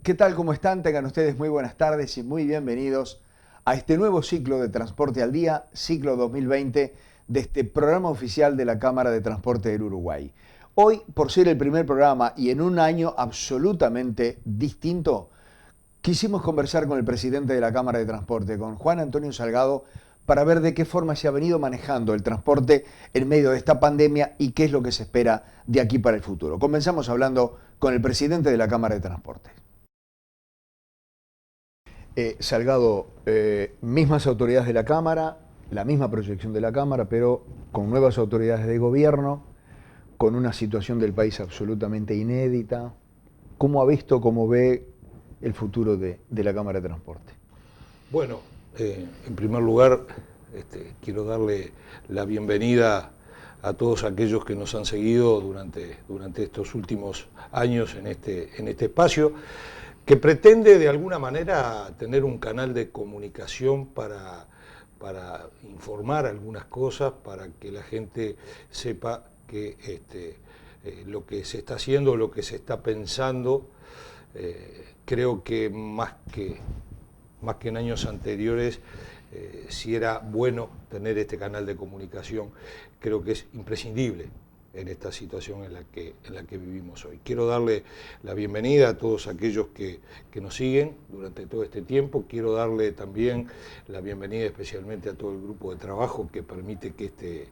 ¿Qué tal? ¿Cómo están? Tengan ustedes muy buenas tardes y muy bienvenidos a este nuevo ciclo de Transporte al Día, ciclo 2020, de este programa oficial de la Cámara de Transporte del Uruguay. Hoy, por ser el primer programa y en un año absolutamente distinto, quisimos conversar con el presidente de la Cámara de Transporte, con Juan Antonio Salgado, para ver de qué forma se ha venido manejando el transporte en medio de esta pandemia y qué es lo que se espera de aquí para el futuro. Comenzamos hablando con el presidente de la Cámara de Transporte. Salgado, mismas autoridades de la Cámara, la misma proyección de la Cámara, pero con nuevas autoridades de gobierno, con una situación del país absolutamente inédita. ¿Cómo ha visto, cómo ve el futuro de la Cámara de Transporte? Bueno, en primer lugar, quiero darle la bienvenida a todos aquellos que nos han seguido durante estos últimos años en este espacio, que pretende de alguna manera tener un canal de comunicación para informar algunas cosas, para que la gente sepa que lo que se está haciendo, lo que se está pensando, creo que más que en años anteriores, si era bueno tener este canal de comunicación, creo que es imprescindible en esta situación en la que vivimos hoy. Quiero darle la bienvenida a todos aquellos que nos siguen durante todo este tiempo. Quiero darle también la bienvenida especialmente a todo el grupo de trabajo que permite que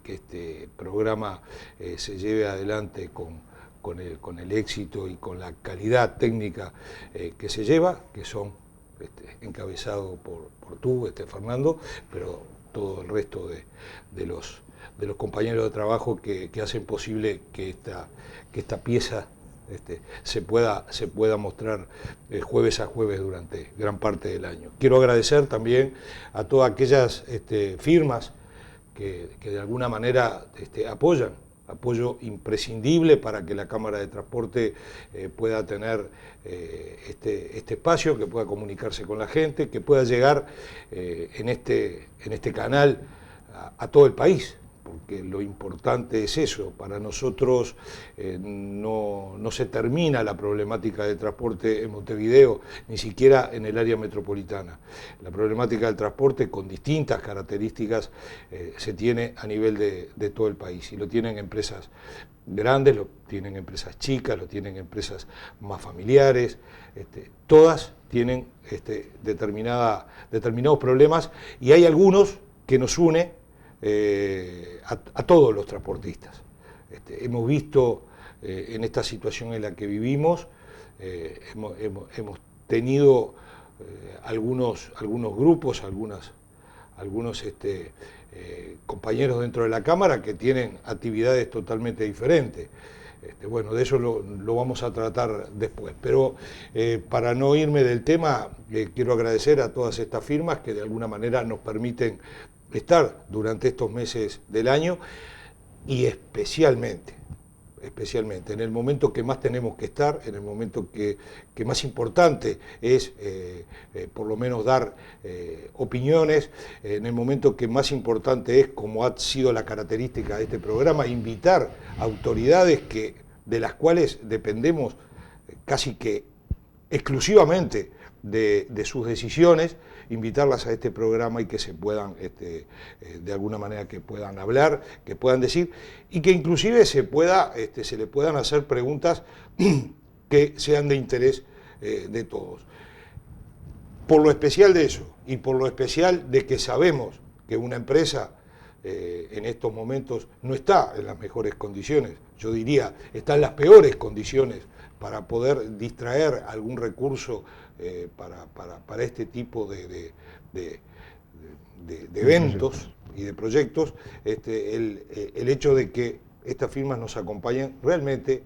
este programa se lleve adelante con el éxito y con la calidad técnica que se lleva, que son encabezado por tú, Fernando, pero todo el resto de los compañeros de trabajo que hacen posible que esta pieza se pueda mostrar jueves a jueves durante gran parte del año. Quiero agradecer también a todas aquellas firmas que de alguna manera apoyo imprescindible para que la Cámara de Transporte pueda tener este espacio, que pueda comunicarse con la gente, que pueda llegar en este canal a todo el país, porque lo importante es eso. Para nosotros no se termina la problemática del transporte en Montevideo, ni siquiera en el área metropolitana. La problemática del transporte, con distintas características, se tiene a nivel de todo el país, y lo tienen empresas grandes, lo tienen empresas chicas, lo tienen empresas más familiares, todas tienen determinados problemas, y hay algunos que nos une a todos los transportistas. Hemos visto en esta situación en la que vivimos, hemos tenido algunos grupos, algunos compañeros dentro de la Cámara que tienen actividades totalmente diferentes. Bueno, de eso lo vamos a tratar después, pero para no irme del tema, quiero agradecer a todas estas firmas que de alguna manera nos permiten estar durante estos meses del año, y especialmente en el momento que más tenemos que estar, en el momento que más importante es por lo menos dar opiniones, en el momento que más importante es, como ha sido la característica de este programa, invitar autoridades de las cuales dependemos casi que exclusivamente de sus decisiones, invitarlas a este programa y que se puedan, de alguna manera, que puedan hablar, que puedan decir, y que inclusive se le puedan hacer preguntas que sean de interés de todos. Por lo especial de eso, y por lo especial de que sabemos que una empresa en estos momentos no está en las mejores condiciones, yo diría, está en las peores condiciones para poder distraer algún recurso para este tipo de eventos y de proyectos. El hecho de que estas firmas nos acompañen, realmente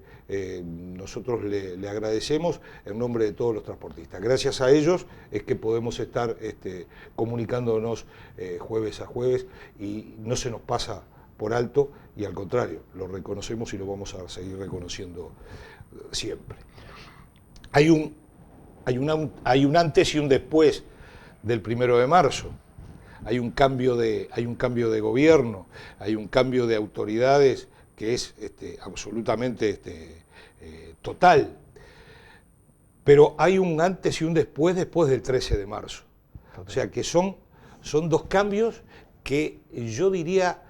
nosotros le agradecemos en nombre de todos los transportistas. Gracias a ellos es que podemos estar comunicándonos jueves a jueves, y no se nos pasa por alto, y al contrario, lo reconocemos y lo vamos a seguir reconociendo siempre. Hay un antes y un después del 1 de marzo. Hay un cambio de gobierno, hay un cambio de autoridades que es absolutamente total. pero hay un antes y un después del 13 de marzo. O sea que son dos cambios que yo diría,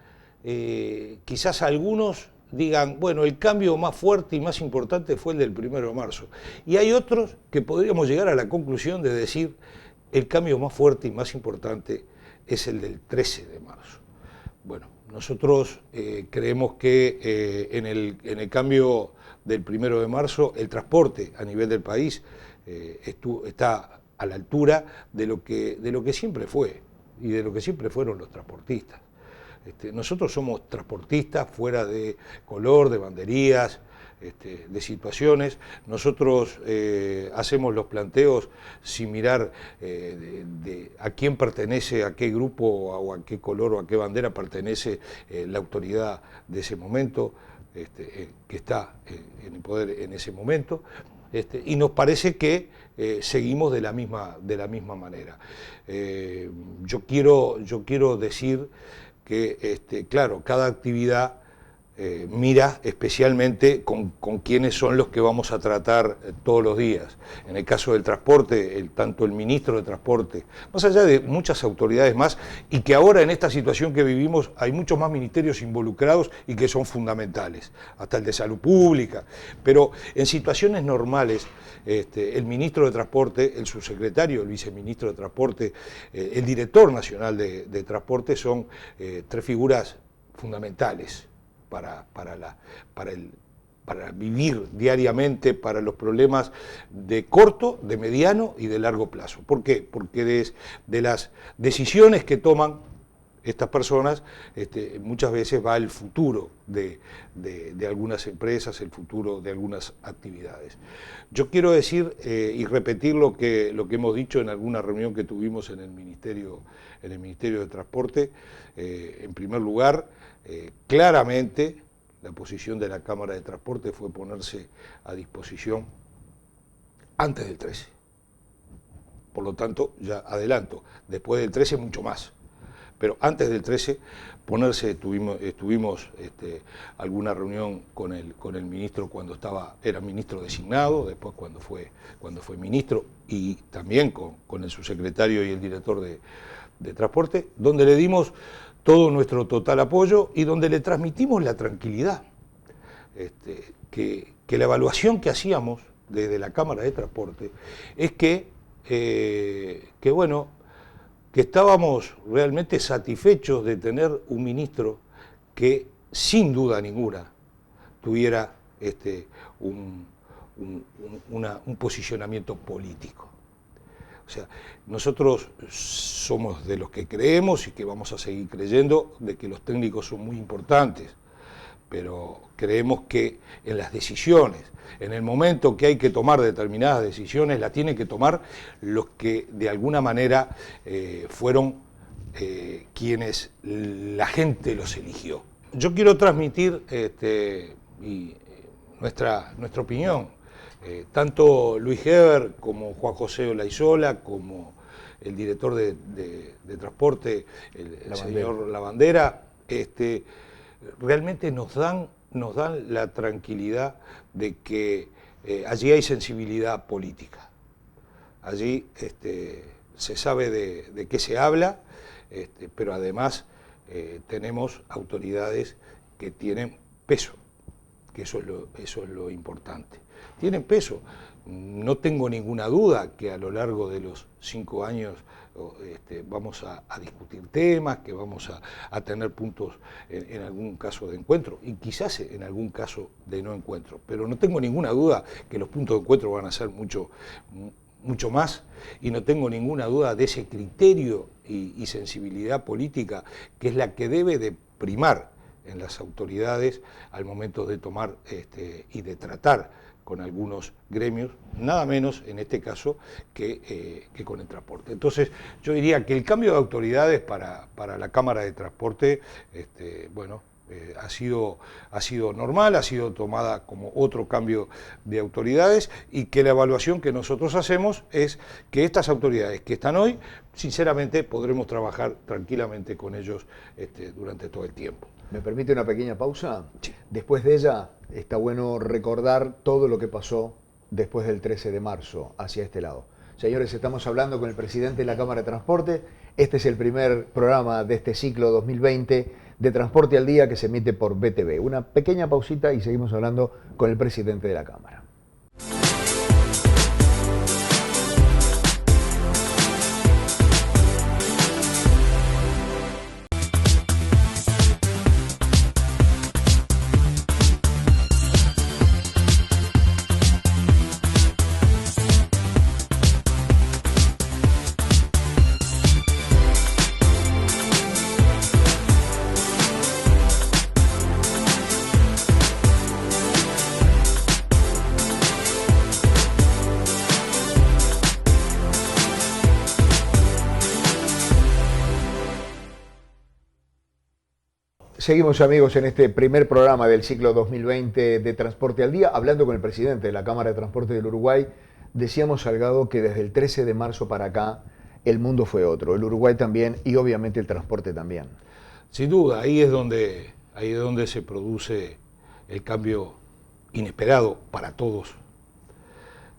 quizás algunos digan, bueno, el cambio más fuerte y más importante fue el del 1 de marzo. Y hay otros que podríamos llegar a la conclusión de decir, el cambio más fuerte y más importante es el del 13 de marzo. Bueno, nosotros creemos que en el cambio del 1 de marzo, el transporte a nivel del país está a la altura de lo que siempre fue y de lo que siempre fueron los transportistas. Nosotros somos transportistas fuera de color, de banderías, de situaciones. Nosotros hacemos los planteos sin mirar a quién pertenece, a qué grupo o a qué color o a qué bandera pertenece la autoridad de ese momento, que está en el poder en ese momento. Y nos parece que seguimos de la misma manera. Yo quiero decir que, claro, cada actividad mira especialmente con quiénes son los que vamos a tratar todos los días. En el caso del transporte, tanto el ministro de Transporte, más allá de muchas autoridades más, y que ahora en esta situación que vivimos hay muchos más ministerios involucrados y que son fundamentales, hasta el de Salud Pública, pero en situaciones normales, el ministro de Transporte, el subsecretario, el viceministro de Transporte, el director nacional de Transporte son tres figuras fundamentales para vivir diariamente, para los problemas de corto, de mediano y de largo plazo. ¿Por qué? Porque de las decisiones que toman estas personas, muchas veces va el futuro de algunas empresas, el futuro de algunas actividades. Yo quiero decir y repetir lo que hemos dicho en alguna reunión que tuvimos en el Ministerio de Transporte. En primer lugar, claramente la posición de la Cámara de Transporte fue ponerse a disposición antes del 13. Por lo tanto, ya adelanto, después del 13 mucho más. Pero antes del 13, estuvimos alguna reunión con el ministro cuando era ministro designado, después cuando fue ministro, y también con el subsecretario y el director de Transporte, donde le dimos todo nuestro total apoyo y donde le transmitimos la tranquilidad, que la evaluación que hacíamos desde la Cámara de Transporte es que estábamos realmente satisfechos de tener un ministro que sin duda ninguna tuviera un posicionamiento político. O sea, nosotros somos de los que creemos y que vamos a seguir creyendo de que los técnicos son muy importantes, pero creemos que en las decisiones, en el momento que hay que tomar determinadas decisiones, las tienen que tomar los que de alguna manera fueron quienes la gente los eligió. Yo quiero transmitir nuestra opinión. Tanto Luis Heber como Juan José Olaizola, como el director de Transporte, el señor Lavandera, realmente nos dan la tranquilidad de que allí hay sensibilidad política. Allí se sabe de qué se habla, pero además tenemos autoridades que tienen peso, que eso es lo importante. Tienen peso. No tengo ninguna duda que a lo largo de los 5 años vamos a discutir temas, que vamos a tener puntos en algún caso de encuentro y quizás en algún caso de no encuentro. Pero no tengo ninguna duda que los puntos de encuentro van a ser mucho más, y no tengo ninguna duda de ese criterio y sensibilidad política que es la que debe de primar en las autoridades al momento de tomar y de tratar con algunos gremios, nada menos en este caso que con el transporte. Entonces yo diría que el cambio de autoridades para la Cámara de Transporte, ha sido normal, ha sido tomada como otro cambio de autoridades, y que la evaluación que nosotros hacemos es que estas autoridades que están hoy, sinceramente podremos trabajar tranquilamente con ellos durante todo el tiempo. ¿Me permite una pequeña pausa? Sí. Después de ella, está bueno recordar todo lo que pasó después del 13 de marzo hacia este lado? Señores, estamos hablando con el presidente de la Cámara de Transporte. Este es el primer programa de este ciclo 2020 de Transporte al Día que se emite por BTV. Una pequeña pausita y seguimos hablando con el presidente de la Cámara. Seguimos, amigos, en este primer programa del ciclo 2020 de Transporte al Día, hablando con el presidente de la Cámara de Transporte del Uruguay. Decíamos, Salgado, que desde el 13 de marzo para acá el mundo fue otro, el Uruguay también y obviamente el transporte también. Sin duda, ahí es donde se produce el cambio inesperado para todos,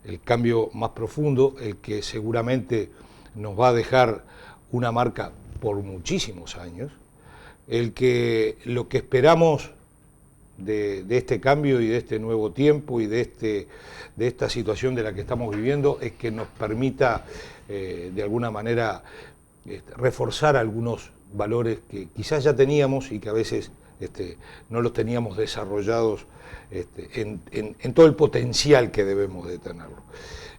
el cambio más profundo, el que seguramente nos va a dejar una marca por muchísimos años. Lo que esperamos de este cambio y de este nuevo tiempo y de esta situación de la que estamos viviendo es que nos permita de alguna manera reforzar algunos valores que quizás ya teníamos y que a veces no los teníamos desarrollados en todo el potencial que debemos de tenerlo.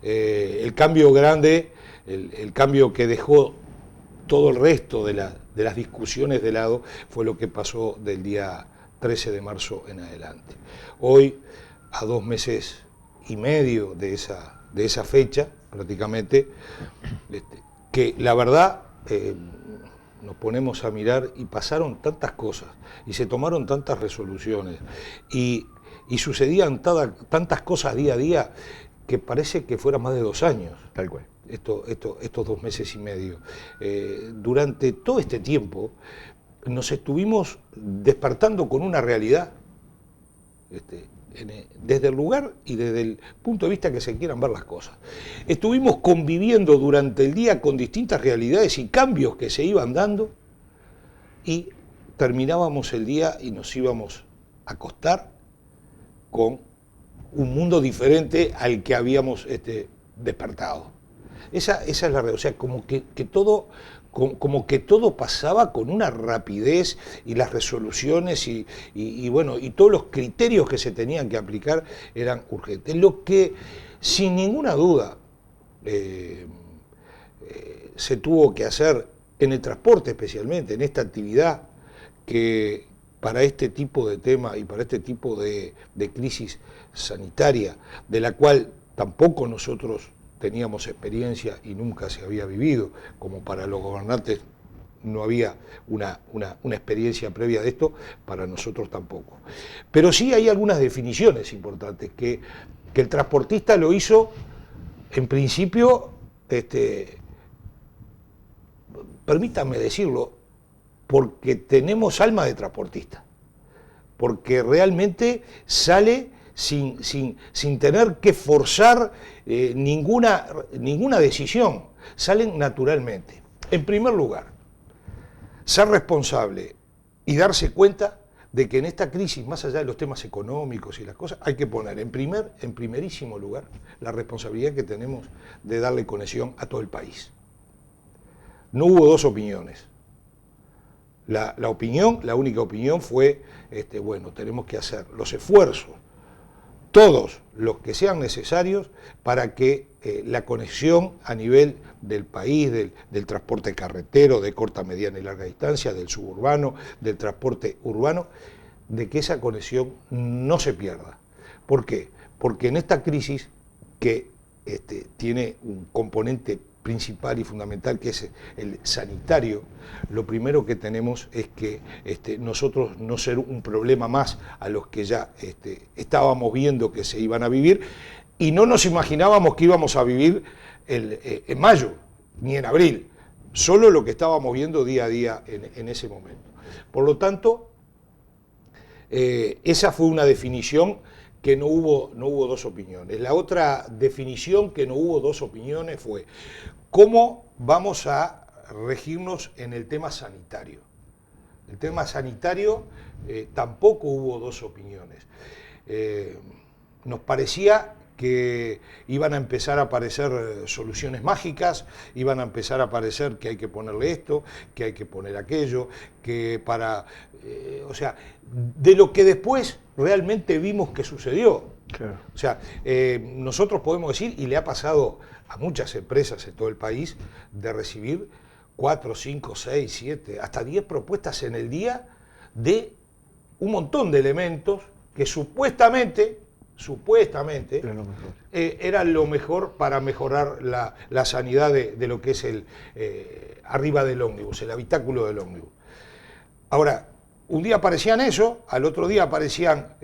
El cambio grande, el cambio que dejó todo el resto de las discusiones de lado fue lo que pasó del día 13 de marzo en adelante. Hoy, a 2 meses y medio de esa fecha, prácticamente, que la verdad nos ponemos a mirar y pasaron tantas cosas y se tomaron tantas resoluciones y sucedían tantas cosas día a día que parece que fueran más de 2 años. Tal cual. Estos 2 meses y medio. Durante todo este tiempo nos estuvimos despertando con una realidad, desde el lugar y desde el punto de vista que se quieran ver las cosas. Estuvimos conviviendo durante el día con distintas realidades y cambios que se iban dando y terminábamos el día y nos íbamos a acostar con un mundo diferente al que habíamos despertado. Esa es la realidad, o sea, como que todo pasaba con una rapidez y las resoluciones y bueno, y todos los criterios que se tenían que aplicar eran urgentes. Lo que sin ninguna duda se tuvo que hacer en el transporte especialmente, en esta actividad que para este tipo de tema y para este tipo de crisis sanitaria, de la cual tampoco nosotros teníamos experiencia y nunca se había vivido, como para los gobernantes no había una experiencia previa de esto, para nosotros tampoco. Pero sí hay algunas definiciones importantes, que el transportista lo hizo, en principio, permítanme decirlo, porque tenemos alma de transportista, porque realmente sale sin tener que forzar ninguna decisión, salen naturalmente. En primer lugar, ser responsable y darse cuenta de que en esta crisis, más allá de los temas económicos y las cosas, hay que poner en primerísimo lugar la responsabilidad que tenemos de darle conexión a todo el país. No hubo dos opiniones. La única opinión fue, bueno, tenemos que hacer los esfuerzos, todos los que sean necesarios para que la conexión a nivel del país, del transporte carretero, de corta, mediana y larga distancia, del suburbano, del transporte urbano, de que esa conexión no se pierda. ¿Por qué? Porque en esta crisis que tiene un componente principal y fundamental, que es el sanitario, lo primero que tenemos es que nosotros no ser un problema más a los que ya estábamos viendo que se iban a vivir, y no nos imaginábamos que íbamos a vivir en mayo, ni en abril, solo lo que estábamos viendo día a día en ese momento. Por lo tanto, esa fue una definición que no hubo dos opiniones. La otra definición que no hubo dos opiniones fue cómo vamos a regirnos en el tema sanitario. El tema sanitario tampoco hubo dos opiniones. Nos parecía que iban a empezar a aparecer soluciones mágicas, iban a empezar a aparecer que hay que ponerle esto, que hay que poner aquello, que para... o sea, de lo que después realmente vimos que sucedió. Claro. O sea, nosotros podemos decir, y le ha pasado a muchas empresas en todo el país, de recibir 4, 5, 6, 7, hasta 10 propuestas en el día de un montón de elementos que supuestamente era lo mejor para mejorar la sanidad de lo que es el arriba del ómnibus, el habitáculo del ómnibus. Ahora, un día aparecían eso, al otro día aparecían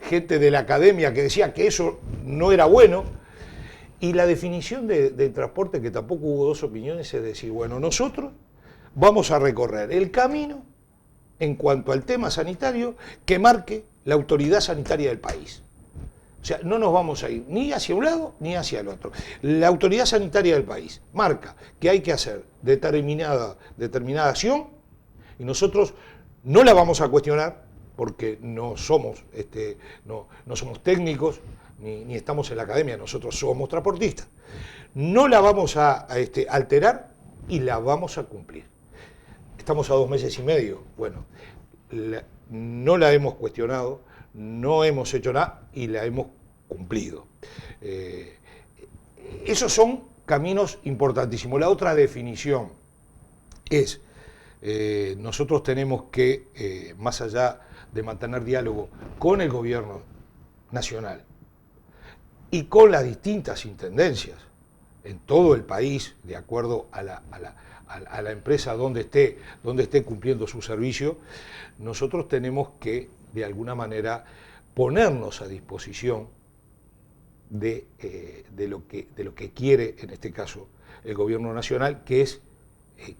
gente de la academia que decía que eso no era bueno, y la definición de transporte, que tampoco hubo dos opiniones, es decir, bueno, nosotros vamos a recorrer el camino en cuanto al tema sanitario que marque la autoridad sanitaria del país. O sea, no nos vamos a ir ni hacia un lado ni hacia el otro. La autoridad sanitaria del país marca que hay que hacer determinada acción y nosotros no la vamos a cuestionar porque no somos, no somos técnicos ni estamos en la academia, nosotros somos transportistas. No la vamos a alterar y la vamos a cumplir. Estamos a 2 meses y medio. Bueno, no la hemos cuestionado, no hemos hecho nada y la hemos cumplido. Esos son caminos importantísimos. La otra definición es, nosotros tenemos que, más allá de mantener diálogo con el gobierno nacional y con las distintas intendencias en todo el país, de acuerdo a la empresa donde esté cumpliendo su servicio, nosotros tenemos que, de alguna manera, ponernos a disposición de lo que quiere, en este caso, el gobierno nacional, que es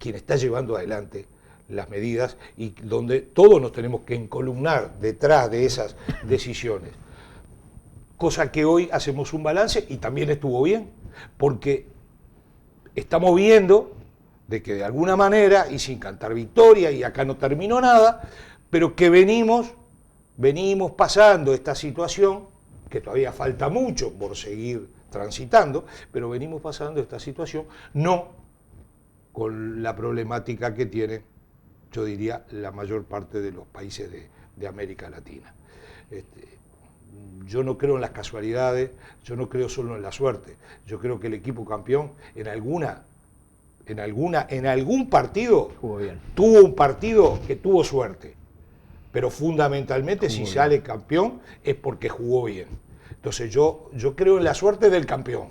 quien está llevando adelante las medidas y donde todos nos tenemos que encolumnar detrás de esas decisiones. Cosa que hoy hacemos un balance y también estuvo bien, porque estamos viendo de que de alguna manera, y sin cantar victoria, y acá no terminó nada, pero que venimos pasando esta situación, que todavía falta mucho por seguir transitando, pero venimos pasando esta situación, no con la problemática que tienen, yo diría, la mayor parte de los países de América Latina. Yo no creo en las casualidades, yo no creo solo en la suerte, yo creo que el equipo campeón en algún partido tuvo un partido que tuvo suerte, pero fundamentalmente si sale campeón es porque jugó bien. Entonces yo creo en la suerte del campeón,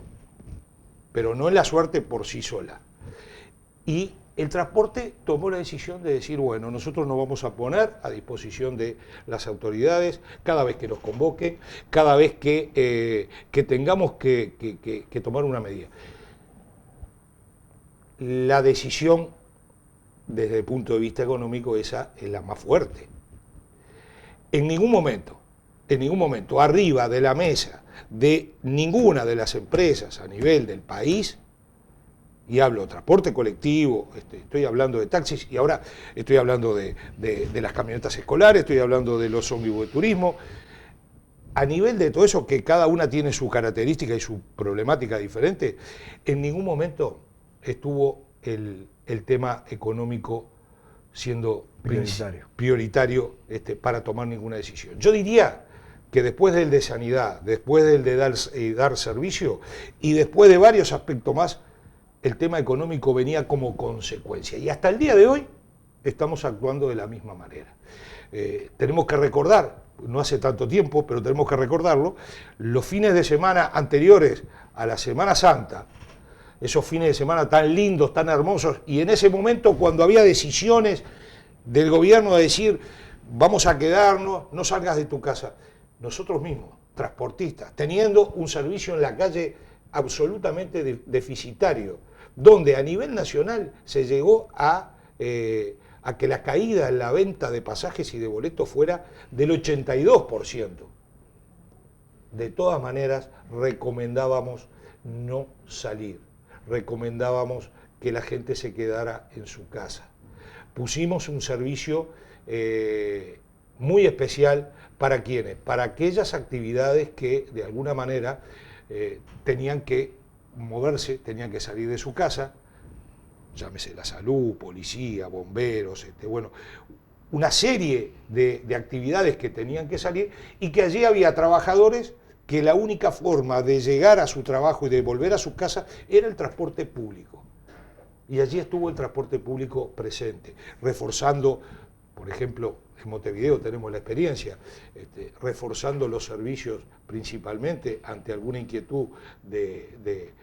pero no en la suerte por sí sola. Y el transporte tomó la decisión de decir, bueno, nosotros nos vamos a poner a disposición de las autoridades cada vez que nos convoquen, cada vez que tengamos que tomar una medida. La decisión, desde el punto de vista económico, esa es la más fuerte. En ningún momento, arriba de la mesa de ninguna de las empresas a nivel del país, y hablo de transporte colectivo, estoy hablando de taxis y ahora estoy hablando de las camionetas escolares, estoy hablando de los ómnibus de turismo, a nivel de todo eso, que cada una tiene su característica y su problemática diferente, en ningún momento estuvo el tema económico siendo prioritario para tomar ninguna decisión. Yo diría que después del de sanidad, después del de dar servicio y después de varios aspectos más, el tema económico venía como consecuencia. Y hasta el día de hoy estamos actuando de la misma manera. Tenemos que recordar, no hace tanto tiempo, pero tenemos que recordarlo, los fines de semana anteriores a la Semana Santa, esos fines de semana tan lindos, tan hermosos, y en ese momento cuando había decisiones del gobierno de decir, vamos a quedarnos, no salgas de tu casa, nosotros mismos, transportistas, teniendo un servicio en la calle absolutamente deficitario, donde a nivel nacional se llegó a que la caída en la venta de pasajes y de boletos fuera del 82%. de todas maneras recomendábamos no salir, recomendábamos que la gente se quedara en su casa. Pusimos un servicio muy especial para quienes, para aquellas actividades que de alguna manera tenían que moverse, tenían que salir de su casa, llámese la salud, policía, bomberos, bueno, una serie de actividades que tenían que salir y que allí había trabajadores que la única forma de llegar a su trabajo y de volver a su casa era el transporte público. Y allí estuvo el transporte público presente, reforzando, por ejemplo, en Montevideo tenemos la experiencia, reforzando los servicios principalmente ante alguna inquietud del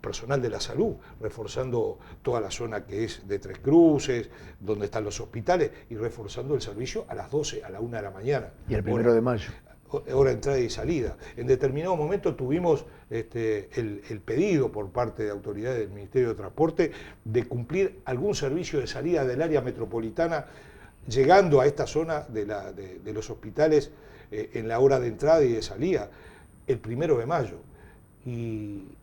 personal de la salud, reforzando toda la zona que es de Tres Cruces, donde están los hospitales, y reforzando el servicio a las 12, a la 1 de la mañana. Y el 1 de mayo. Hora de entrada y salida. En determinado momento tuvimos el pedido por parte de autoridades del Ministerio de Transporte de cumplir algún servicio de salida del área metropolitana, llegando a esta zona de los hospitales en la hora de entrada y de salida, el 1 de mayo. Y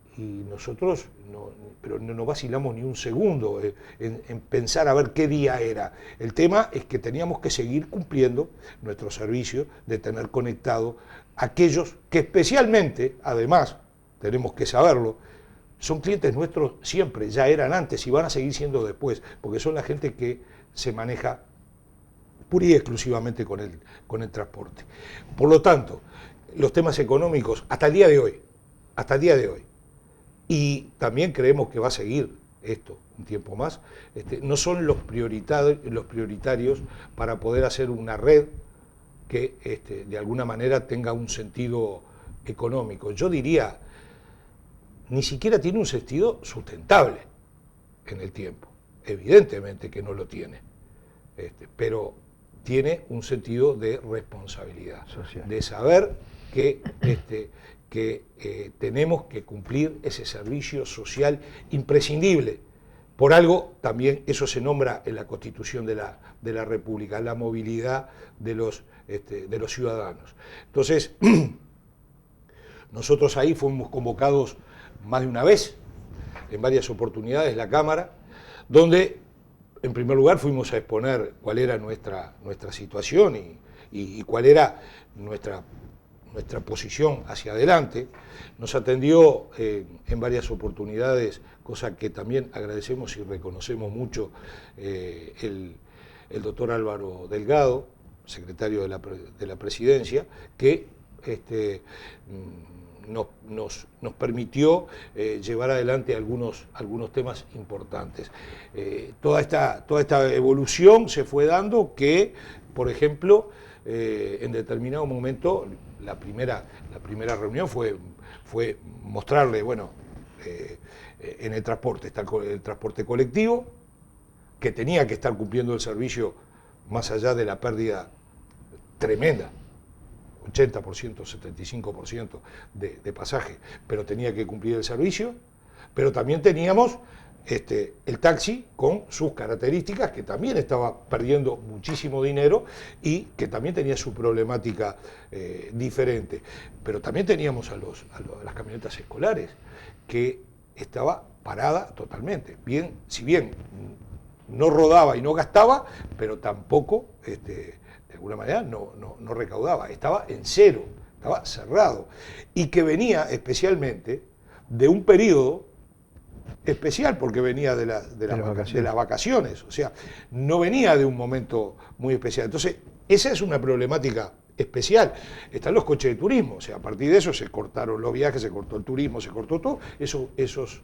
nosotros no vacilamos ni un segundo en pensar a ver qué día era. El tema es que teníamos que seguir cumpliendo nuestro servicio de tener conectado a aquellos que especialmente, además, tenemos que saberlo, son clientes nuestros siempre, ya eran antes y van a seguir siendo después, porque son la gente que se maneja pura y exclusivamente con el transporte. Por lo tanto, los temas económicos, hasta el día de hoy, y también creemos que va a seguir esto un tiempo más, no son los prioritarios para poder hacer una red que de alguna manera tenga un sentido económico. Yo diría, ni siquiera tiene un sentido sustentable en el tiempo. Evidentemente que no lo tiene, pero tiene un sentido de responsabilidad social, de saber que tenemos que cumplir ese servicio social imprescindible. Por algo también eso se nombra en la Constitución de la República, la movilidad de los ciudadanos. Entonces, nosotros ahí fuimos convocados más de una vez, en varias oportunidades, la Cámara, donde en primer lugar fuimos a exponer cuál era nuestra situación y cuál era nuestra posición hacia adelante. Nos atendió en varias oportunidades, cosa que también agradecemos y reconocemos mucho, el doctor Álvaro Delgado, secretario de la Presidencia, que nos permitió llevar adelante algunos temas importantes. Toda esta evolución se fue dando que, por ejemplo, en determinado momento, la primera reunión fue mostrarle, bueno, en el transporte está el transporte colectivo, que tenía que estar cumpliendo el servicio más allá de la pérdida tremenda, 80%, 75% de pasaje, pero tenía que cumplir el servicio, pero también teníamos el taxi con sus características, que también estaba perdiendo muchísimo dinero y que también tenía su problemática diferente. Pero también teníamos a las camionetas escolares, que estaba parada totalmente. Si bien no rodaba y no gastaba, pero tampoco, de alguna manera, no recaudaba. Estaba en cero, estaba cerrado. Y que venía especialmente de un periodo especial, porque venía de las vacaciones, o sea, no venía de un momento muy especial. Entonces, esa es una problemática especial. Están los coches de turismo, o sea, a partir de eso se cortaron los viajes, se cortó el turismo, se cortó todo. Esos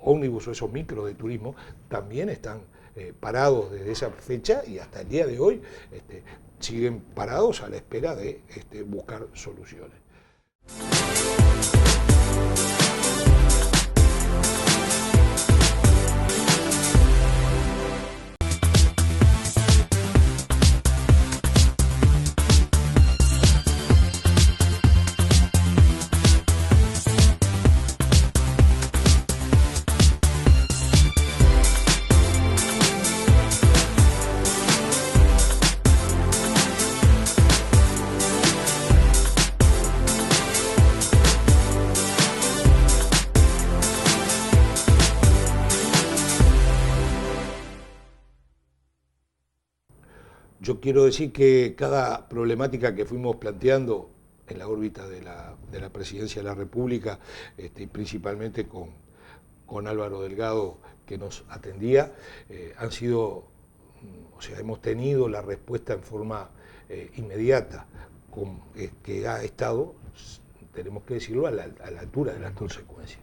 ómnibus o esos micros de turismo también están parados desde esa fecha y hasta el día de hoy siguen parados a la espera de buscar soluciones. yo quiero decir que cada problemática que fuimos planteando en la órbita de la Presidencia de la República, principalmente con Álvaro Delgado, que nos atendía, han sido, o sea, hemos tenido la respuesta en forma inmediata, que ha estado, tenemos que decirlo, a la altura de las consecuencias.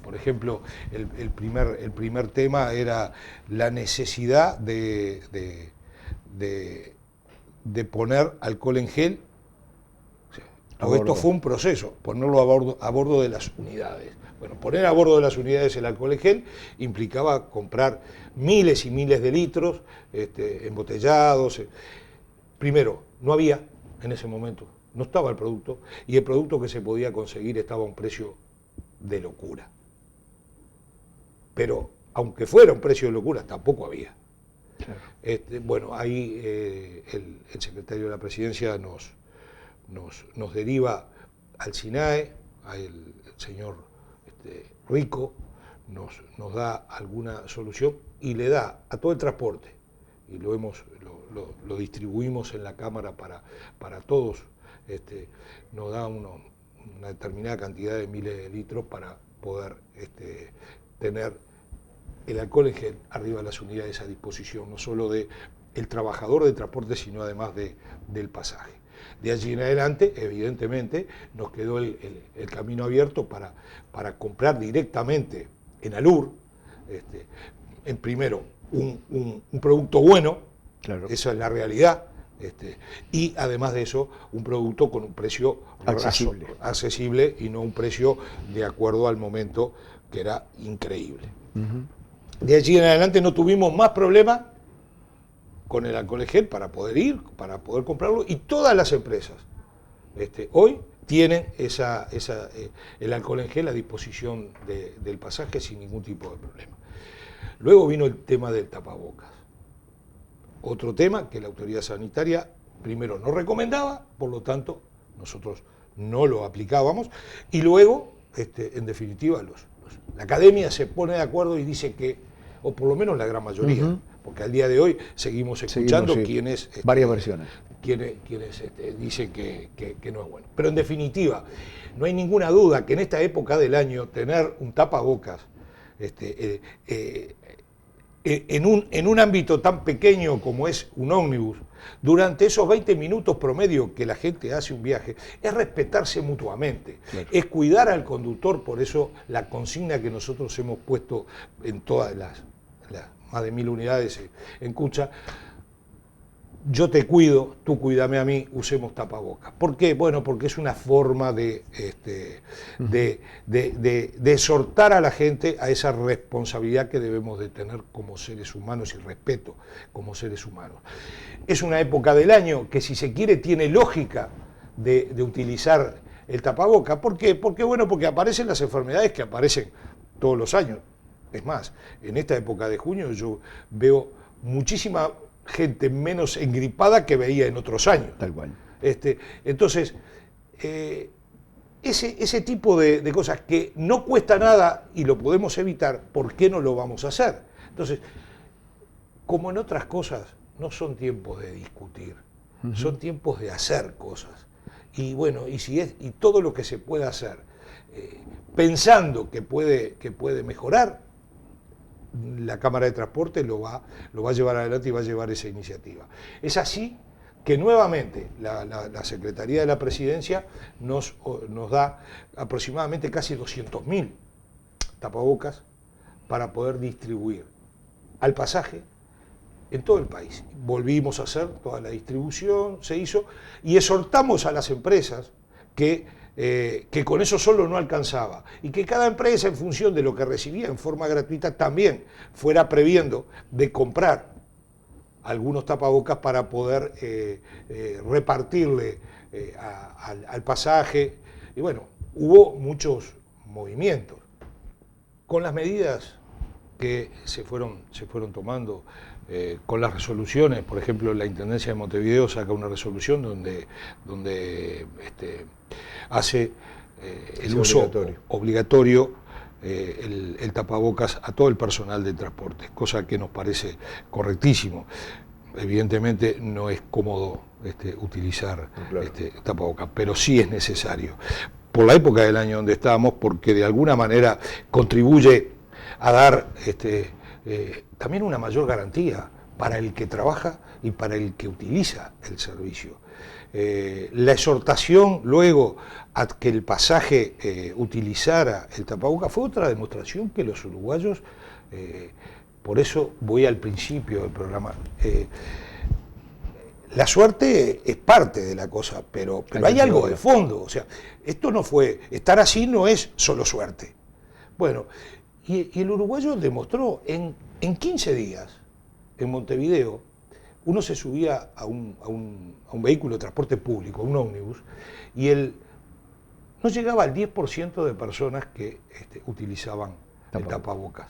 Por ejemplo, el primer tema era la necesidad de poner alcohol en gel. O sea, esto fue un proceso, ponerlo a bordo de las unidades. Bueno, poner a bordo de las unidades el alcohol en gel implicaba comprar miles y miles de litros embotellados. Primero, no había en ese momento, no estaba el producto, y el producto que se podía conseguir estaba a un precio de locura. Pero, aunque fuera un precio de locura, tampoco había. Claro. Bueno, ahí el secretario de la Presidencia nos deriva al SINAE, el señor Rico nos da alguna solución y le da a todo el transporte, y lo distribuimos en la Cámara para todos, nos da una determinada cantidad de miles de litros para poder tener el alcohol en gel arriba de las unidades a disposición, no solo del trabajador de transporte, sino además del pasaje. De allí en adelante, evidentemente, nos quedó el camino abierto para comprar directamente en Alur, primero, un producto bueno, claro. Esa es la realidad, y además de eso, un producto con un precio accesible y no un precio de acuerdo al momento, que era increíble. Uh-huh. De allí en adelante no tuvimos más problemas con el alcohol en gel para poder comprarlo, y todas las empresas hoy tienen el alcohol en gel a disposición del pasaje sin ningún tipo de problema. Luego vino el tema del tapabocas. Otro tema que la autoridad sanitaria primero no recomendaba, por lo tanto nosotros no lo aplicábamos, y luego, en definitiva, la academia se pone de acuerdo y dice que, o por lo menos la gran mayoría, uh-huh. Porque al día de hoy seguimos escuchando quienes... varias versiones. Quienes dicen que no es bueno. Pero en definitiva, no hay ninguna duda que en esta época del año tener un tapabocas en un ámbito tan pequeño como es un ómnibus, durante esos 20 minutos promedio que la gente hace un viaje, es respetarse mutuamente, claro. Es cuidar al conductor. Por eso la consigna que nosotros hemos puesto en todas las más de 1000 unidades en Cucha: yo te cuido, tú cuídame a mí, usemos tapabocas. ¿Por qué? Bueno, porque es una forma de exhortar a la gente a esa responsabilidad que debemos de tener como seres humanos y respeto como seres humanos. Es una época del año que, si se quiere, tiene lógica de utilizar el tapabocas. ¿Por qué? Porque aparecen las enfermedades que aparecen todos los años. Es más, en esta época de junio yo veo muchísima gente menos engripada que veía en otros años. Tal cual. Entonces, ese tipo de cosas que no cuesta nada y lo podemos evitar, ¿por qué no lo vamos a hacer? Entonces, como en otras cosas, no son tiempos de discutir, uh-huh. Son tiempos de hacer cosas. Y bueno, y todo lo que se pueda hacer, pensando que puede mejorar, la Cámara de Transporte lo va a llevar adelante y va a llevar esa iniciativa. Es así que nuevamente la Secretaría de la Presidencia nos da aproximadamente casi 200.000 tapabocas para poder distribuir al pasaje en todo el país. Volvimos a hacer toda la distribución, se hizo, y exhortamos a las empresas que con eso solo no alcanzaba, y que cada empresa, en función de lo que recibía en forma gratuita, también fuera previendo de comprar algunos tapabocas para poder repartirle al pasaje. Y bueno, hubo muchos movimientos. Con las medidas que se fueron tomando, con las resoluciones, por ejemplo, la Intendencia de Montevideo saca una resolución donde hace el uso obligatorio el tapabocas a todo el personal de transporte, cosa que nos parece correctísimo. evidentemente no es cómodo utilizar claro, tapabocas, pero sí es necesario. Por la época del año donde estamos, porque de alguna manera contribuye a dar también una mayor garantía para el que trabaja y para el que utiliza el servicio. La exhortación luego a que el pasaje utilizara el tapabocas fue otra demostración que los uruguayos, por eso voy al principio del programa, la suerte es parte de la cosa, pero hay algo de fondo. O sea, esto no fue, estar así no es solo suerte. Bueno, y el uruguayo demostró en 15 días, en Montevideo, uno se subía a un vehículo de transporte público, un ómnibus, y no llegaba al 10% de personas que utilizaban el tapabocas.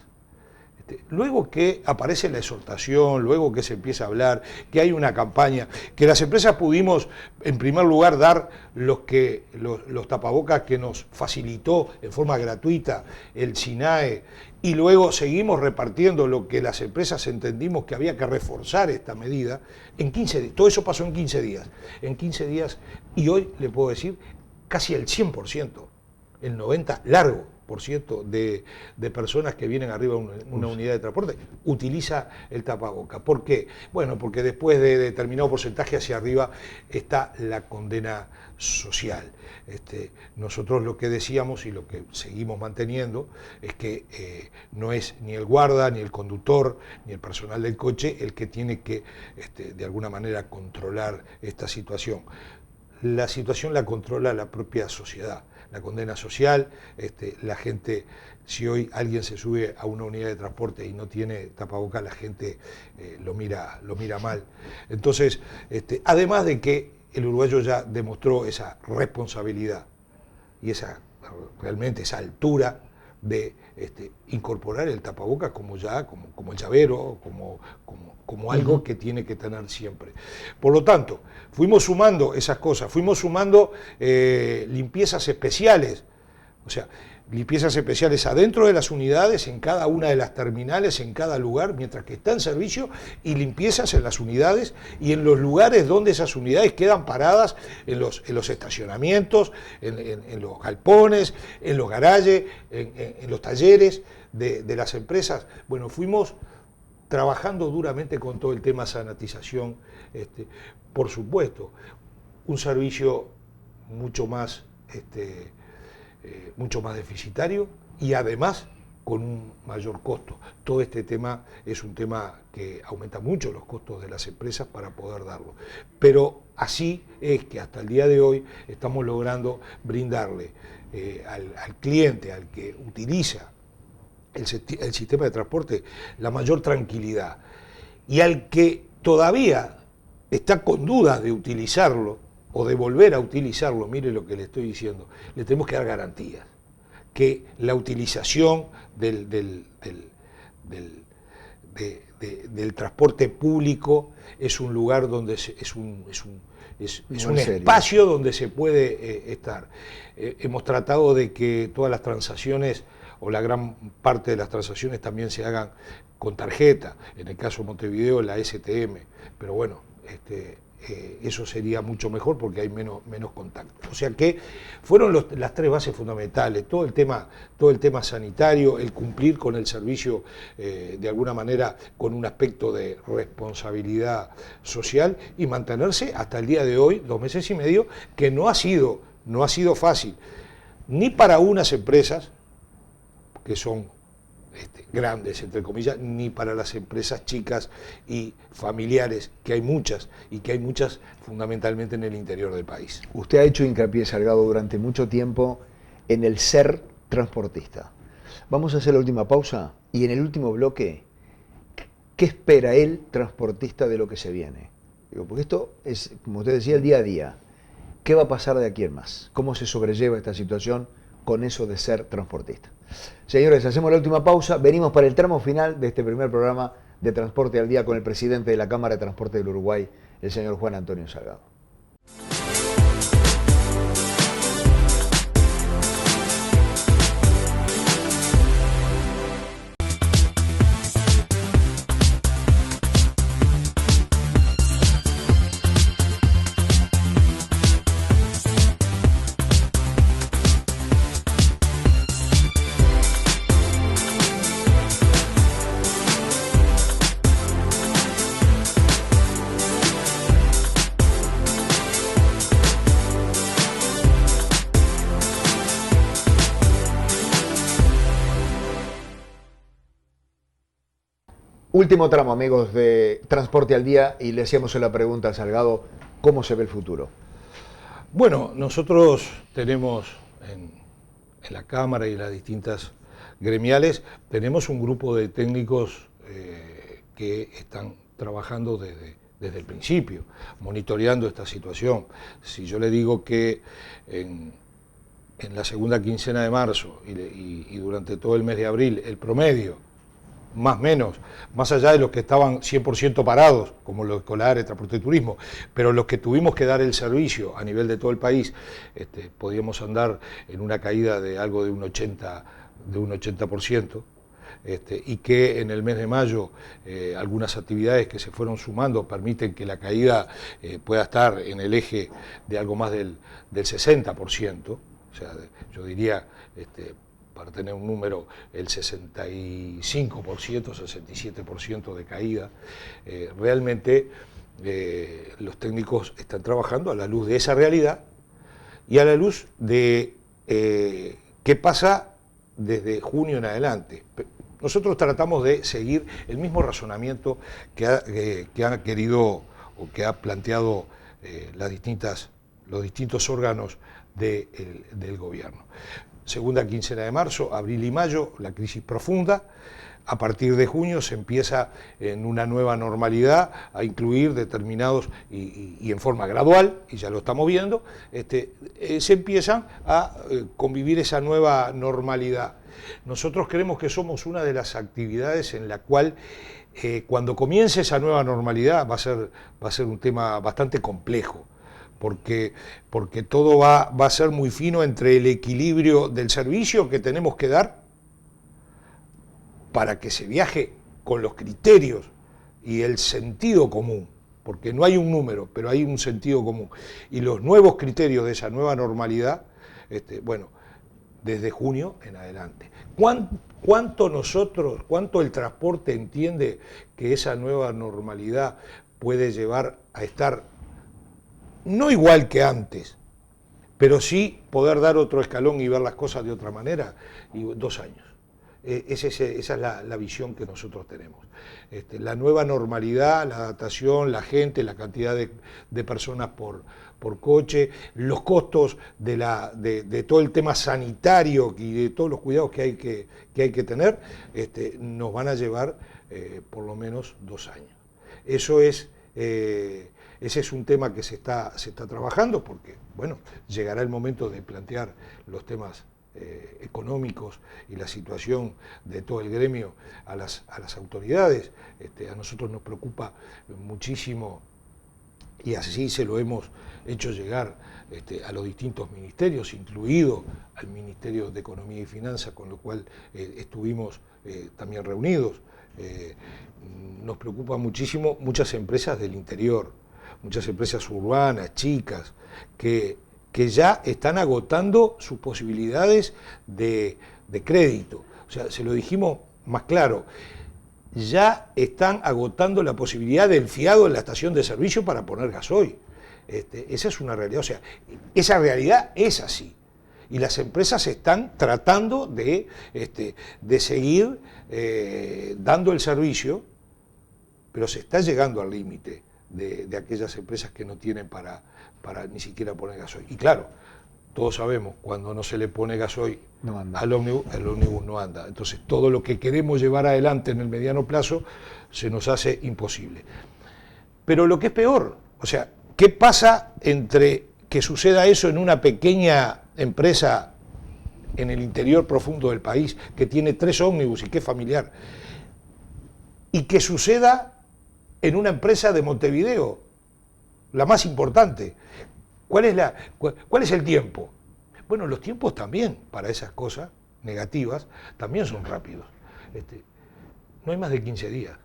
Luego que aparece la exhortación, luego que se empieza a hablar, que hay una campaña, que las empresas pudimos, en primer lugar, dar los tapabocas que nos facilitó en forma gratuita el SINAE, y luego seguimos repartiendo lo que las empresas entendimos que había que reforzar esta medida, en 15 días, todo eso pasó en 15 días. En 15 días, y hoy le puedo decir, casi el 100%, el 90% largo de personas que vienen arriba de una unidad de transporte utiliza el tapaboca. ¿Por qué? Bueno, porque después de determinado porcentaje hacia arriba está la condena social. Nosotros lo que decíamos y lo que seguimos manteniendo es que no es ni el guarda, ni el conductor, ni el personal del coche el que tiene que, de alguna manera, controlar esta situación. La situación la controla la propia sociedad. La condena social, la gente, si hoy alguien se sube a una unidad de transporte y no tiene tapabocas, la gente lo mira mal. Entonces, además de que el uruguayo ya demostró esa responsabilidad y realmente esa altura de incorporar el tapabocas como el llavero, como algo que tiene que tener siempre. Por lo tanto, fuimos sumando esas cosas, fuimos sumando limpiezas especiales, o sea, limpiezas especiales adentro de las unidades, en cada una de las terminales, en cada lugar, mientras que está en servicio, y limpiezas en las unidades y en los lugares donde esas unidades quedan paradas, en los estacionamientos, en los galpones, en los garajes, en los talleres de las empresas. Bueno, fuimos trabajando duramente con todo el tema sanitización, por supuesto, un servicio mucho más deficitario y además con un mayor costo. Todo este tema es un tema que aumenta mucho los costos de las empresas para poder darlo. Pero así es que hasta el día de hoy estamos logrando brindarle al cliente, al que utiliza el sistema de transporte, la mayor tranquilidad. Y al que todavía está con dudas de utilizarlo o de volver a utilizarlo, mire lo que le estoy diciendo, le tenemos que dar garantías. Que la utilización del transporte público es un lugar donde es un espacio donde se puede estar. Hemos tratado de que todas las transacciones o la gran parte de las transacciones también se hagan con tarjeta, en el caso de Montevideo la STM, pero bueno, eso sería mucho mejor porque hay menos contacto. O sea que fueron las tres bases fundamentales, todo el tema sanitario, el cumplir con el servicio de alguna manera con un aspecto de responsabilidad social y mantenerse hasta el día de hoy, 2 meses y medio, que no ha sido fácil, ni para unas empresas que son grandes, entre comillas, ni para las empresas chicas y familiares, que hay muchas, y que hay muchas fundamentalmente en el interior del país. Usted ha hecho hincapié, Salgado, durante mucho tiempo en el ser transportista. Vamos a hacer la última pausa y en el último bloque, ¿qué espera el transportista de lo que se viene? Porque esto es, como usted decía, el día a día. ¿Qué va a pasar de aquí en más? ¿Cómo se sobrelleva esta situación con eso de ser transportista? Señores, hacemos la última pausa, venimos para el tramo final de este primer programa de Transporte al Día con el presidente de la Cámara de Transporte del Uruguay, el señor Juan Antonio Salgado. Último tramo, amigos de Transporte al Día, y le hacíamos la pregunta a Salgado, ¿cómo se ve el futuro? Bueno, nosotros tenemos en la Cámara y las distintas gremiales, tenemos un grupo de técnicos que están trabajando desde el principio, monitoreando esta situación. Si yo le digo que en la segunda quincena de marzo y durante todo el mes de abril, el promedio, más o menos, más allá de los que estaban 100% parados, como los escolares, transporte y turismo, pero los que tuvimos que dar el servicio a nivel de todo el país, podíamos andar en una caída de algo de un 80%, y que en el mes de mayo algunas actividades que se fueron sumando permiten que la caída pueda estar en el eje de algo más del 60%, o sea, yo diría, para tener un número, el 65%, 67% de caída. Realmente los técnicos están trabajando a la luz de esa realidad y a la luz de qué pasa desde junio en adelante. Nosotros tratamos de seguir el mismo razonamiento que han querido o que ha planteado los distintos órganos del gobierno. Segunda quincena de marzo, abril y mayo, la crisis profunda. A partir de junio se empieza en una nueva normalidad a incluir determinados, y en forma gradual, y ya lo estamos viendo, se empiezan a convivir esa nueva normalidad. Nosotros creemos que somos una de las actividades en la cual cuando comience esa nueva normalidad va a ser un tema bastante complejo. Porque todo va a ser muy fino entre el equilibrio del servicio que tenemos que dar para que se viaje con los criterios y el sentido común, porque no hay un número, pero hay un sentido común, y los nuevos criterios de esa nueva normalidad, bueno, desde junio en adelante. ¿Cuánto el transporte entiende que esa nueva normalidad puede llevar a estar no igual que antes, pero sí poder dar otro escalón y ver las cosas de otra manera? Y 2 años. Esa es la visión que nosotros tenemos. La nueva normalidad, la adaptación, la gente, la cantidad de personas por coche, los costos de todo el tema sanitario y de todos los cuidados que hay que tener, nos van a llevar por lo menos 2 años. Ese es un tema que se está trabajando porque, bueno, llegará el momento de plantear los temas económicos y la situación de todo el gremio a las autoridades. A nosotros nos preocupa muchísimo y así se lo hemos hecho llegar a los distintos ministerios, incluido al Ministerio de Economía y Finanzas, con lo cual estuvimos también reunidos. Nos preocupa muchísimo muchas empresas del interior, muchas empresas urbanas, chicas, que ya están agotando sus posibilidades de crédito. O sea, se lo dijimos más claro, ya están agotando la posibilidad del fiado en la estación de servicio para poner gasoil. Esa es una realidad, o sea, esa realidad es así. Y las empresas están tratando de seguir dando el servicio, pero se está llegando al límite de aquellas empresas que no tienen para ni siquiera poner gasoil. Y claro, todos sabemos, cuando no se le pone gasoil al ómnibus, el ómnibus no anda. Entonces todo lo que queremos llevar adelante en el mediano plazo se nos hace imposible. Pero lo que es peor, o sea, ¿qué pasa entre que suceda eso en una pequeña empresa en el interior profundo del país, que tiene 3 ómnibus y que es familiar, y que suceda en una empresa de Montevideo, la más importante? ¿Cuál es el tiempo? Bueno, los tiempos también para esas cosas negativas también son rápidos. No hay más de 15 días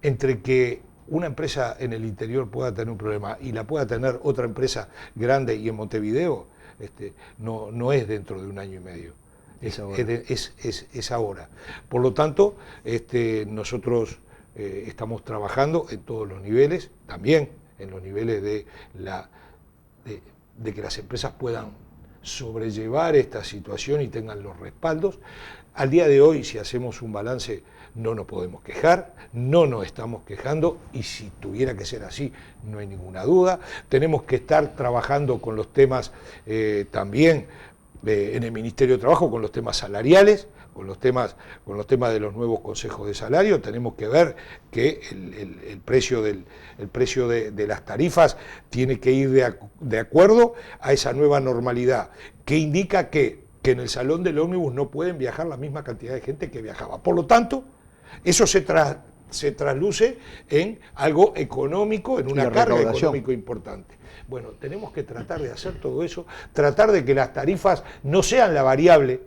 entre que una empresa en el interior pueda tener un problema y la pueda tener otra empresa grande y en Montevideo, no es dentro de 1 año y medio. Es ahora. Por lo tanto, nosotros estamos trabajando en todos los niveles, también en los niveles de que las empresas puedan sobrellevar esta situación y tengan los respaldos. Al día de hoy, si hacemos un balance, no nos podemos quejar, no nos estamos quejando, y si tuviera que ser así, no hay ninguna duda. Tenemos que estar trabajando con los temas también en el Ministerio de Trabajo, con los temas salariales, con los temas de los nuevos consejos de salario. Tenemos que ver que el precio de las tarifas tiene que ir de acuerdo a esa nueva normalidad, que indica que en el salón del ómnibus no pueden viajar la misma cantidad de gente que viajaba. Por lo tanto, eso se trasluce en algo económico, en una carga económica importante. Bueno, tenemos que tratar de hacer todo eso, tratar de que las tarifas no sean la variable,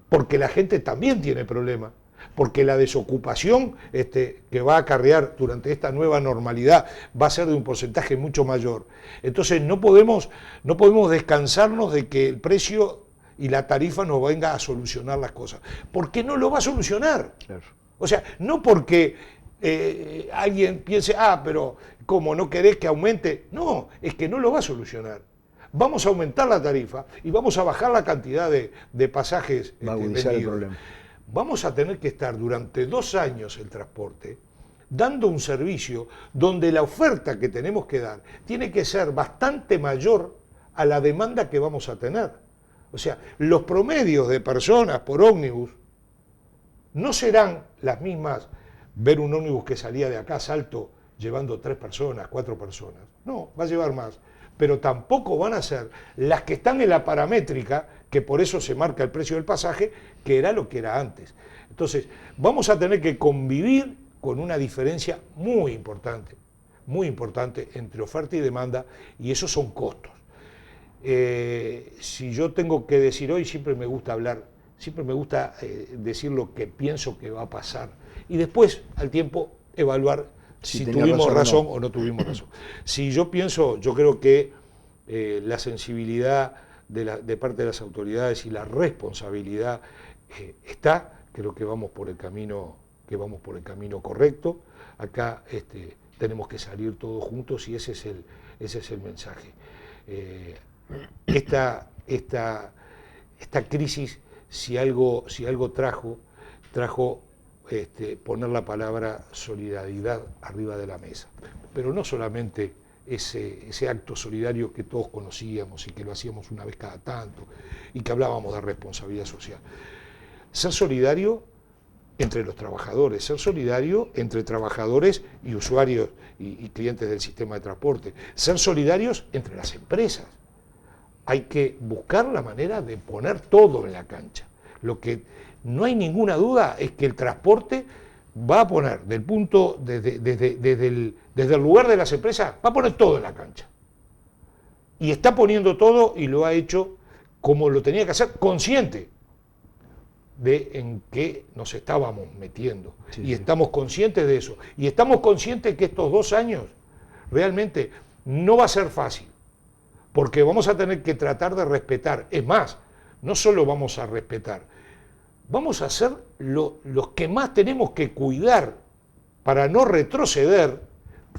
porque la gente también tiene problemas, porque la desocupación que va a acarrear durante esta nueva normalidad va a ser de un porcentaje mucho mayor. Entonces no podemos descansarnos de que el precio y la tarifa nos venga a solucionar las cosas, porque no lo va a solucionar. Claro. O sea, no porque alguien piense, pero como no querés que aumente, no, es que no lo va a solucionar. Vamos a aumentar la tarifa y vamos a bajar la cantidad de pasajes vendidos. El problema. Vamos a tener que estar durante 2 años el transporte dando un servicio donde la oferta que tenemos que dar tiene que ser bastante mayor a la demanda que vamos a tener. O sea, los promedios de personas por ómnibus no serán las mismas. Ver un ómnibus que salía de acá a Salto llevando 3 personas, 4 personas. No, va a llevar más. Pero tampoco van a ser las que están en la paramétrica, que por eso se marca el precio del pasaje, que era lo que era antes. Entonces, vamos a tener que convivir con una diferencia muy importante entre oferta y demanda, y esos son costos. Si yo tengo que decir hoy, siempre me gusta decir lo que pienso que va a pasar, y después, al tiempo, evaluar si tuvimos razón o no tuvimos razón. Si yo creo que la sensibilidad de parte de las autoridades y la responsabilidad creo que vamos por el camino correcto. Acá tenemos que salir todos juntos, y ese es el mensaje. Esta crisis, si algo trajo poner la palabra solidaridad arriba de la mesa, pero no solamente ese acto solidario que todos conocíamos y que lo hacíamos una vez cada tanto y que hablábamos de responsabilidad social. Ser solidario entre los trabajadores, ser solidario entre trabajadores y usuarios y clientes del sistema de transporte, ser solidarios entre las empresas. Hay que buscar la manera de poner todo en la cancha. Lo que no hay ninguna duda es que el transporte va a poner desde el lugar de las empresas, va a poner todo en la cancha. Y está poniendo todo, y lo ha hecho como lo tenía que hacer, consciente de en qué nos estábamos metiendo. Sí, y estamos conscientes de eso. Y estamos conscientes que estos 2 años realmente no va a ser fácil, porque vamos a tener que tratar de respetar. Es más, no solo vamos a respetar, vamos a hacer los que más tenemos que cuidar para no retroceder.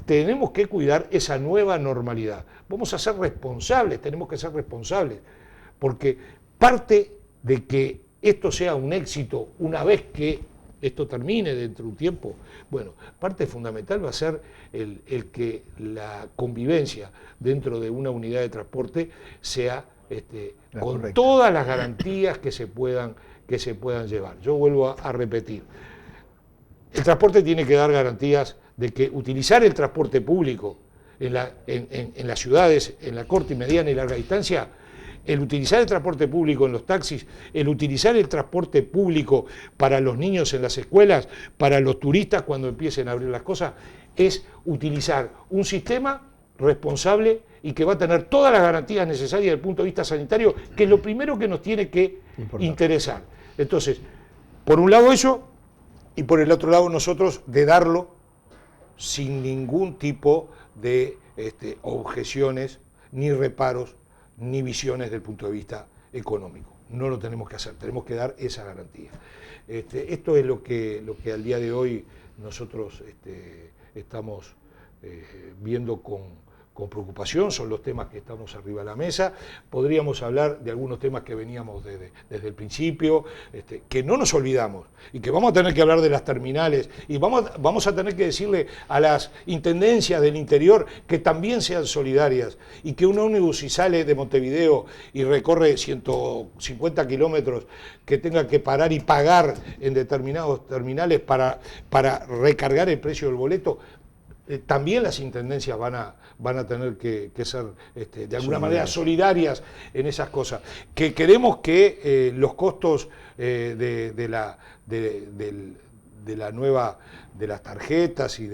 Tenemos que cuidar esa nueva normalidad. Vamos a ser responsables, tenemos que ser responsables, porque parte de que esto sea un éxito una vez que esto termine dentro de un tiempo, bueno, parte fundamental va a ser el que la convivencia dentro de una unidad de transporte sea con correcta, todas las garantías que se puedan llevar. Yo vuelvo a repetir, el transporte tiene que dar garantías de que utilizar el transporte público en las ciudades, en la corta y mediana y larga distancia, el utilizar el transporte público en los taxis, el utilizar el transporte público para los niños en las escuelas, para los turistas cuando empiecen a abrir las cosas, es utilizar un sistema responsable y que va a tener todas las garantías necesarias desde el punto de vista sanitario, que es lo primero que nos tiene que interesar. Entonces, por un lado eso, y por el otro lado nosotros de darlo sin ningún tipo de objeciones, ni reparos, ni visiones desde el punto de vista económico. No lo tenemos que hacer, tenemos que dar esa garantía. Esto es lo que al día de hoy nosotros estamos viendo con preocupación, son los temas que estamos arriba de la mesa. Podríamos hablar de algunos temas que veníamos desde el principio, que no nos olvidamos y que vamos a tener que hablar de las terminales y vamos a tener que decirle a las intendencias del interior que también sean solidarias y que un ómnibus si sale de Montevideo y recorre 150 kilómetros que tenga que parar y pagar en determinados terminales para recargar el precio del boleto, también las intendencias van a tener que ser de alguna manera solidarias en esas cosas. Que queremos que los costos de las tarjetas y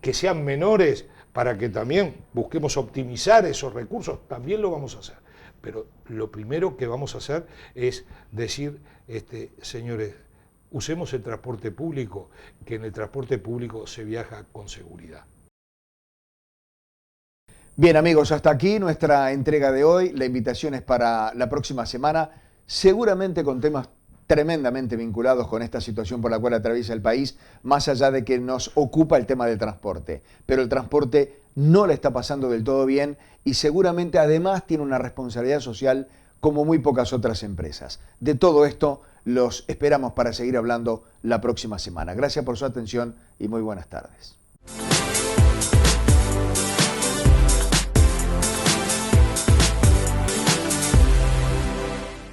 que sean menores para que también busquemos optimizar esos recursos, también lo vamos a hacer. Pero lo primero que vamos a hacer es decir, señores, usemos el transporte público, que en el transporte público se viaja con seguridad. Bien amigos, hasta aquí nuestra entrega de hoy. La invitación es para la próxima semana, seguramente con temas tremendamente vinculados con esta situación por la cual atraviesa el país, más allá de que nos ocupa el tema del transporte. Pero el transporte no le está pasando del todo bien y seguramente además tiene una responsabilidad social como muy pocas otras empresas. De todo esto los esperamos para seguir hablando la próxima semana. Gracias por su atención y muy buenas tardes.